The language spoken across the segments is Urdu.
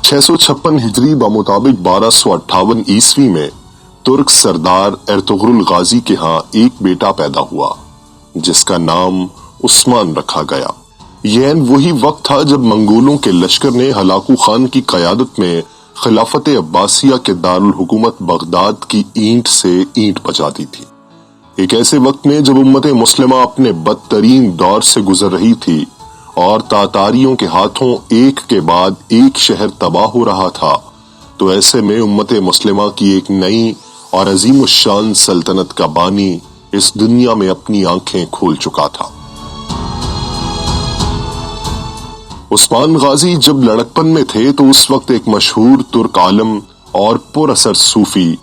656 ہجری بمطابق 1258 عیسوی میں ترک سردار ارطغرل غازی کے ہاں ایک بیٹا پیدا ہوا جس کا نام عثمان رکھا گیا۔ یہ وہی وقت تھا جب منگولوں کے لشکر نے ہلاکو خان کی قیادت میں خلافت عباسیہ کے دارالحکومت بغداد کی اینٹ سے اینٹ بجا دی تھی۔ ایک ایسے وقت میں جب امت مسلمہ اپنے بدترین دور سے گزر رہی تھی اور تاتاریوں کے ہاتھوں ایک کے بعد ایک شہر تباہ ہو رہا تھا، تو ایسے میں امت مسلمہ کی ایک نئی اور عظیم الشان سلطنت کا بانی اس دنیا میں اپنی آنکھیں کھول چکا تھا۔ عثمان غازی جب لڑکپن میں تھے تو اس وقت ایک مشہور ترک عالم اور پر اثر صوفی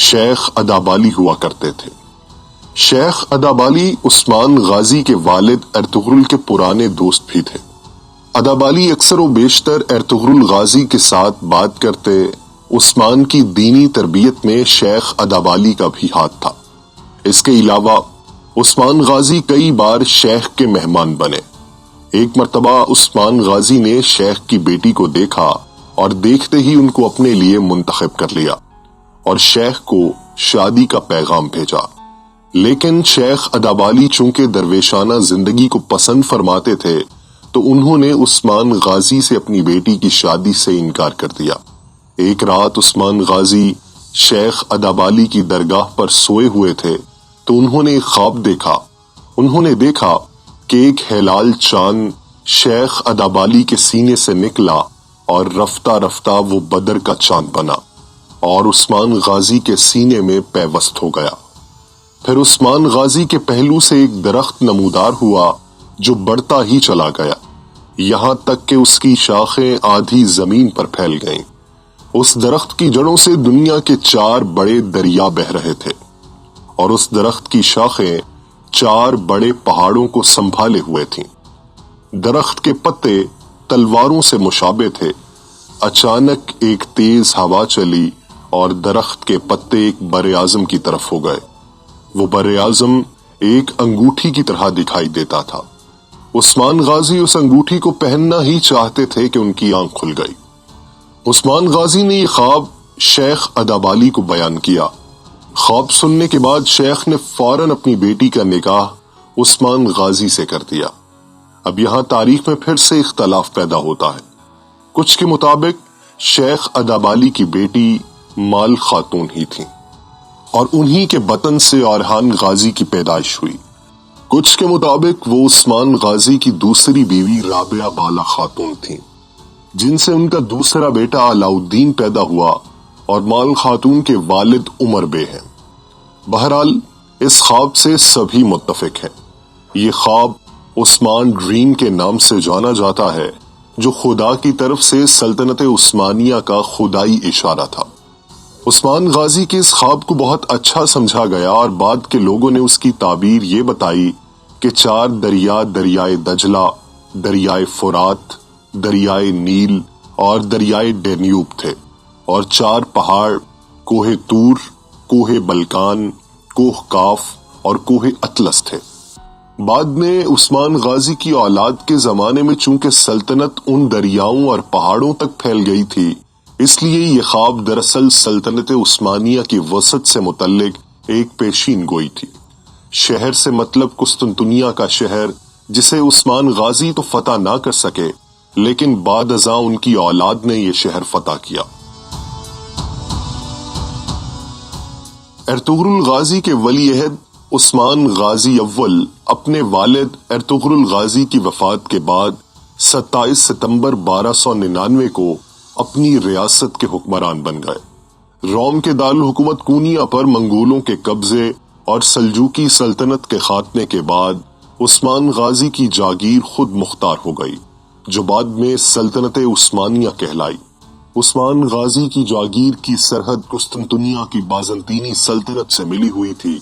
شیخ ادابالی ہوا کرتے تھے۔ شیخ ادابالی عثمان غازی کے والد ارطغرل کے پرانے دوست بھی تھے۔ ادابالی اکثر و بیشتر ارطغرل غازی کے ساتھ بات کرتے۔ عثمان کی دینی تربیت میں شیخ ادابالی کا بھی ہاتھ تھا۔ اس کے علاوہ عثمان غازی کئی بار شیخ کے مہمان بنے۔ ایک مرتبہ عثمان غازی نے شیخ کی بیٹی کو دیکھا اور دیکھتے ہی ان کو اپنے لیے منتخب کر لیا اور شیخ کو شادی کا پیغام بھیجا، لیکن شیخ ادابالی چونکہ درویشانہ زندگی کو پسند فرماتے تھے تو انہوں نے عثمان غازی سے اپنی بیٹی کی شادی سے انکار کر دیا۔ ایک رات عثمان غازی شیخ ادابالی کی درگاہ پر سوئے ہوئے تھے تو انہوں نے ایک خواب دیکھا۔ انہوں نے دیکھا کہ ایک ہلال چاند شیخ ادابالی کے سینے سے نکلا اور رفتہ رفتہ وہ بدر کا چاند بنا اور عثمان غازی کے سینے میں پیوست ہو گیا۔ پھر عثمان غازی کے پہلو سے ایک درخت نمودار ہوا جو بڑھتا ہی چلا گیا، یہاں تک کہ اس کی شاخیں آدھی زمین پر پھیل گئیں۔ اس درخت کی جڑوں سے دنیا کے 4 بڑے دریا بہہ رہے تھے اور اس درخت کی شاخیں 4 بڑے پہاڑوں کو سنبھالے ہوئے تھیں۔ درخت کے پتے تلواروں سے مشابہ تھے۔ اچانک ایک تیز ہوا چلی اور درخت کے پتے ایک براعظم کی طرف ہو گئے۔ وہ براعظم ایک انگوٹھی کی طرح دکھائی دیتا تھا۔ عثمان غازی اس انگوٹھی کو پہننا ہی چاہتے تھے کہ ان کی آنکھ کھل گئی۔ عثمان غازی نے یہ خواب شیخ ادابالی کو بیان کیا۔ خواب سننے کے بعد شیخ نے فوراً اپنی بیٹی کا نکاح عثمان غازی سے کر دیا۔ اب یہاں تاریخ میں پھر سے اختلاف پیدا ہوتا ہے۔ کچھ کے مطابق شیخ ادابالی کی بیٹی مال خاتون ہی تھی اور انہی کے بطن سے اورحان غازی کی پیدائش ہوئی۔ کچھ کے مطابق وہ عثمان غازی کی دوسری بیوی رابعہ بالا خاتون تھیں، جن سے ان کا دوسرا بیٹا علاؤالدین پیدا ہوا اور مال خاتون کے والد عمر بے ہیں۔ بہرحال اس خواب سے سبھی متفق ہیں۔ یہ خواب عثمان ڈریم کے نام سے جانا جاتا ہے، جو خدا کی طرف سے سلطنت عثمانیہ کا خدائی اشارہ تھا۔ عثمان غازی کے اس خواب کو بہت اچھا سمجھا گیا اور بعد کے لوگوں نے اس کی تعبیر یہ بتائی کہ 4 دریا، دریائے دجلہ، دریائے فرات، دریائے نیل اور دریائے ڈینیوب تھے اور 4 پہاڑ کوہ طور، کوہ بلکان، کوہ کاف اور کوہ اطلس تھے۔ بعد میں عثمان غازی کی اولاد کے زمانے میں چونکہ سلطنت ان دریاؤں اور پہاڑوں تک پھیل گئی تھی، اس لیے یہ خواب دراصل سلطنت عثمانیہ کی وسعت سے متعلق ایک پیشین گوئی تھی۔ شہر سے مطلب قسطنطنیہ کا شہر، جسے عثمان غازی تو فتح نہ کر سکے، لیکن بعد ازاں ان کی اولاد نے یہ شہر فتح کیا۔ ارطغرل غازی کے ولی عہد عثمان غازی اول اپنے والد ارطغرل غازی کی وفات کے بعد 27 ستمبر 1299 کو اپنی ریاست کے حکمران بن گئے۔ روم کے دارالحکومت کونیا پر منگولوں کے قبضے اور سلجوقی سلطنت کے خاتمے کے بعد عثمان غازی کی جاگیر خود مختار ہو گئی، جو بعد میں سلطنت عثمانیہ کہلائی۔ عثمان غازی کی جاگیر کی سرحد قسطنطنیہ کی بازنطینی سلطنت سے ملی ہوئی تھی۔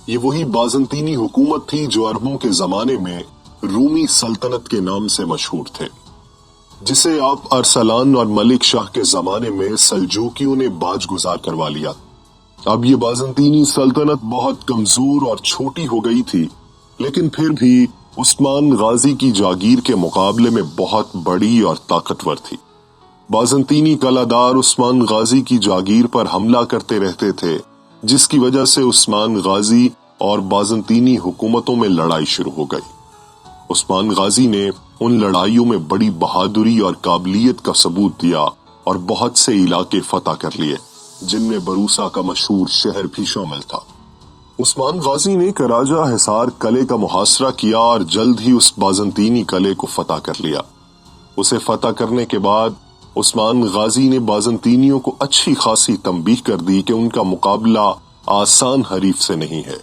یہ وہی بازنطینی حکومت تھی جو عربوں کے زمانے میں رومی سلطنت کے نام سے مشہور تھے، جسے آپ ارسلان اور ملک شاہ کے زمانے میں سلجوقیوں نے باج گزار کروا لیا۔ اب یہ بازنطینی سلطنت بہت کمزور اور چھوٹی ہو گئی تھی، لیکن پھر بھی عثمان غازی کی جاگیر کے مقابلے میں بہت بڑی اور طاقتور تھی۔ بازنطینی کلادار عثمان غازی کی جاگیر پر حملہ کرتے رہتے تھے، جس کی وجہ سے عثمان غازی اور بازنطینی حکومتوں میں لڑائی شروع ہو گئی۔ عثمان غازی نے ان لڑائیوں میں بڑی بہادری اور قابلیت کا ثبوت دیا اور بہت سے علاقے فتح کر لیے، جن میں بروسا کا مشہور شہر بھی شامل تھا۔ عثمان غازی نے کراجہ حصار قلعے کا محاصرہ کیا اور جلد ہی اس بازنطینی قلعے کو فتح کر لیا۔ اسے فتح کرنے کے بعد عثمان غازی نے بازنطینیوں کو اچھی خاصی تنبیہ کر دی کہ ان کا مقابلہ آسان حریف سے نہیں ہے۔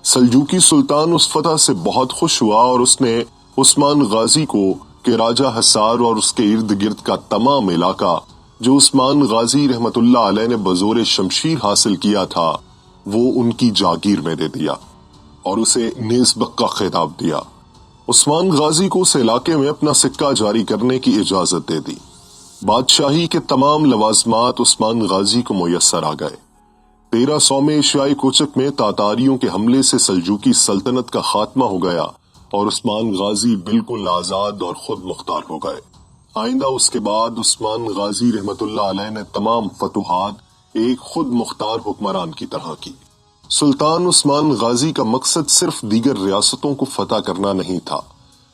سلجوقی سلطان اس فتح سے بہت خوش ہوا اور اس نے عثمان غازی کو کراجہ حصار اور اس کے ارد گرد کا تمام علاقہ جو عثمان غازی رحمت اللہ علیہ نے بزور شمشیر حاصل کیا تھا وہ ان کی جاگیر میں دے دیا اور اسے نیزبک کا خطاب دیا۔ عثمان غازی کو اس علاقے میں اپنا سکہ جاری کرنے کی اجازت دے دی۔ بادشاہی کے تمام لوازمات عثمان غازی کو میسر آ گئے۔ 1300 میں ایشیائی کوچک میں تاتاریوں کے حملے سے سلجوقی سلطنت کا خاتمہ ہو گیا اور عثمان غازی بالکل آزاد اور خود مختار ہو گئے۔ آئندہ اس کے بعد عثمان غازی رحمت اللہ علیہ نے تمام فتوحات ایک خود مختار حکمران کی طرح کی۔ سلطان عثمان غازی کا مقصد صرف دیگر ریاستوں کو فتح کرنا نہیں تھا،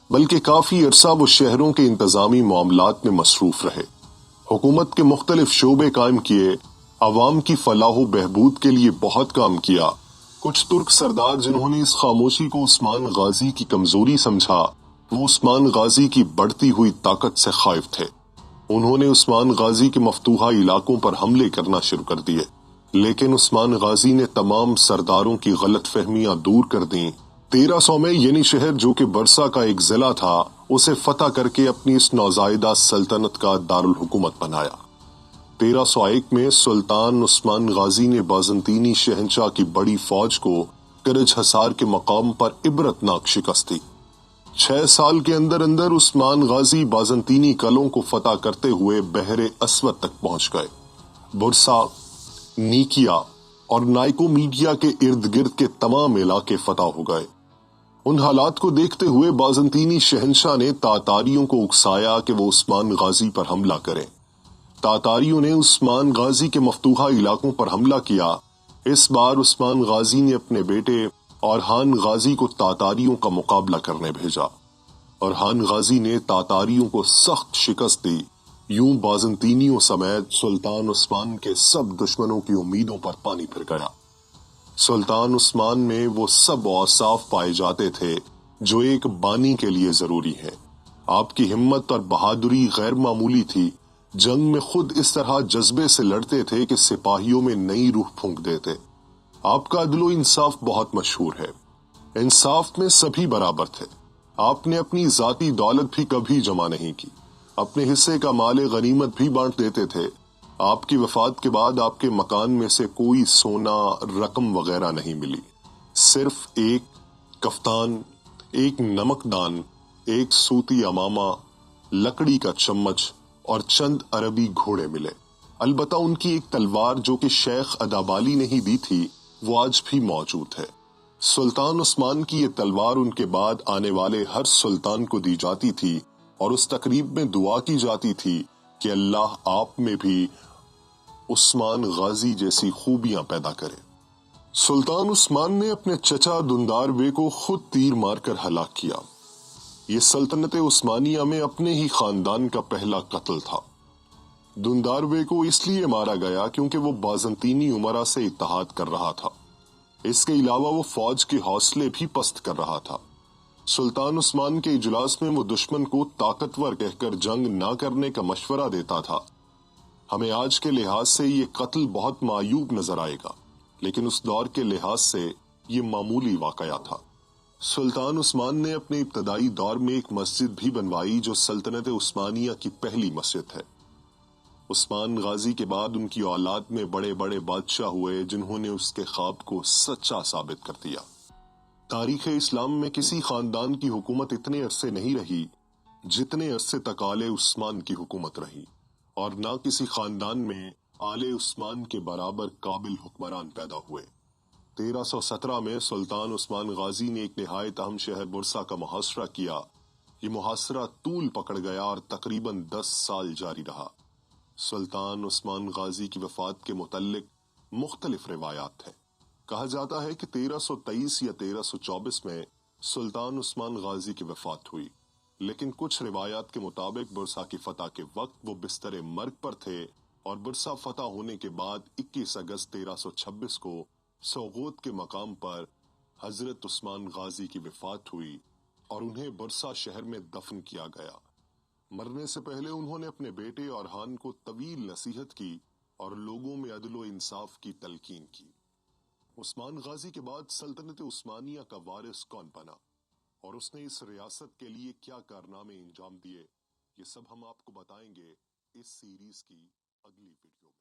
بلکہ کافی عرصہ وہ شہروں کے انتظامی معاملات میں مصروف رہے، حکومت کے مختلف شعبے قائم کیے، عوام کی فلاح و بہبود کے لیے بہت کام کیا۔ کچھ ترک سردار جنہوں نے اس خاموشی کو عثمان غازی کی کمزوری سمجھا، وہ عثمان غازی کی بڑھتی ہوئی طاقت سے خائف تھے۔ انہوں نے عثمان غازی کے مفتوحہ علاقوں پر حملے کرنا شروع کر دیے، لیکن عثمان غازی نے تمام سرداروں کی غلط فہمیاں دور کر دیں۔ 1300 میں یعنی شہر جو کہ برسا کا ایک ضلع تھا اسے فتح کر کے اپنی اس نوزائیدہ سلطنت کا دارالحکومت بنایا۔ 1301 میں سلطان عثمان غازی نے بازنطینی شہنشاہ کی بڑی فوج کو کرج حصار کے مقام پر عبرتناک شکست دی۔ 6 سال کے اندر اندر عثمان غازی بازنطینی قلعوں کو فتح کرتے ہوئے بحر اسود تک پہنچ گئے۔ برسا، نیکیا اور نائکومیڈیا کے ارد گرد کے تمام علاقے فتح ہو گئے۔ ان حالات کو دیکھتے ہوئے بازنطینی شہنشاہ نے تاتاریوں کو اکسایا کہ وہ عثمان غازی پر حملہ کریں۔ تاتاریوں نے عثمان غازی کے مفتوحہ علاقوں پر حملہ کیا۔ اس بار عثمان غازی نے اپنے بیٹے اورحان غازی کو تاتاریوں کا مقابلہ کرنے بھیجا۔ اورحان غازی نے تاتاریوں کو سخت شکست دی۔ یوں بازنطینیوں سمیت سلطان عثمان کے سب دشمنوں کی امیدوں پر پانی پھر گیا۔ سلطان عثمان میں وہ سب اوصاف پائے جاتے تھے جو ایک بانی کے لیے ضروری ہیں۔ آپ کی ہمت اور بہادری غیر معمولی تھی۔ جنگ میں خود اس طرح جذبے سے لڑتے تھے کہ سپاہیوں میں نئی روح پھونک دیتے۔ آپ کا عدل و انصاف بہت مشہور ہے۔ انصاف میں سبھی برابر تھے۔ آپ نے اپنی ذاتی دولت بھی کبھی جمع نہیں کی، اپنے حصے کا مال غنیمت بھی بانٹ دیتے تھے۔ آپ کی وفات کے بعد آپ کے مکان میں سے کوئی سونا، رقم وغیرہ نہیں ملی، صرف ایک کفتان، ایک نمک دان، ایک سوتی امامہ، لکڑی کا چمچ اور چند عربی گھوڑے ملے۔ البتہ ان کی ایک تلوار جو کہ شیخ ادابالی نے ہی دی تھی وہ آج بھی موجود ہے۔ سلطان عثمان کی یہ تلوار ان کے بعد آنے والے ہر سلطان کو دی جاتی تھی اور اس تقریب میں دعا کی جاتی تھی کہ اللہ آپ میں بھی عثمان غازی جیسی خوبیاں پیدا کرے۔ سلطان عثمان نے اپنے چچا دندار بے کو خود تیر مار کر ہلاک کیا۔ یہ سلطنت عثمانیہ میں اپنے ہی خاندان کا پہلا قتل تھا۔ دندار بے کو اس لیے مارا گیا کیونکہ وہ بازنطینی امراء سے اتحاد کر رہا تھا۔ اس کے علاوہ وہ فوج کے حوصلے بھی پست کر رہا تھا۔ سلطان عثمان کے اجلاس میں وہ دشمن کو طاقتور کہہ کر جنگ نہ کرنے کا مشورہ دیتا تھا۔ ہمیں آج کے لحاظ سے یہ قتل بہت معیوب نظر آئے گا، لیکن اس دور کے لحاظ سے یہ معمولی واقعہ تھا۔ سلطان عثمان نے اپنے ابتدائی دور میں ایک مسجد بھی بنوائی جو سلطنت عثمانیہ کی پہلی مسجد ہے۔ عثمان غازی کے بعد ان کی اولاد میں بڑے بڑے بادشاہ ہوئے جنہوں نے اس کے خواب کو سچا ثابت کر دیا۔ تاریخ اسلام میں کسی خاندان کی حکومت اتنے عرصے نہیں رہی جتنے عرصے تک آل عثمان کی حکومت رہی، اور نہ کسی خاندان میں آل عثمان کے برابر قابل حکمران پیدا ہوئے۔ 1317 میں سلطان عثمان غازی نے ایک نہایت اہم شہر برسا کا محاصرہ کیا۔ یہ محاصرہ طول پکڑ گیا اور تقریباً 10 سال جاری رہا۔ سلطان عثمان غازی کی وفات کے متعلق مختلف روایات ہیں۔ کہا جاتا ہے کہ 1323 یا 1324 میں سلطان عثمان غازی کی وفات ہوئی، لیکن کچھ روایات کے مطابق برسا کی فتح کے وقت وہ بستر مرگ پر تھے اور برسا فتح ہونے کے بعد 21 اگست 1326 کو سوغوت کے مقام پر حضرت عثمان غازی کی وفات ہوئی اور انہیں برسا شہر میں دفن کیا گیا۔ مرنے سے پہلے انہوں نے اپنے بیٹے اورحان کو طویل نصیحت کی اور لوگوں میں عدل و انصاف کی تلقین کی۔ عثمان غازی کے بعد سلطنت عثمانیہ کا وارث کون بنا اور اس نے اس ریاست کے لیے کیا کارنامے انجام دیے، یہ سب ہم آپ کو بتائیں گے اس سیریز کی اگلی ویڈیو میں۔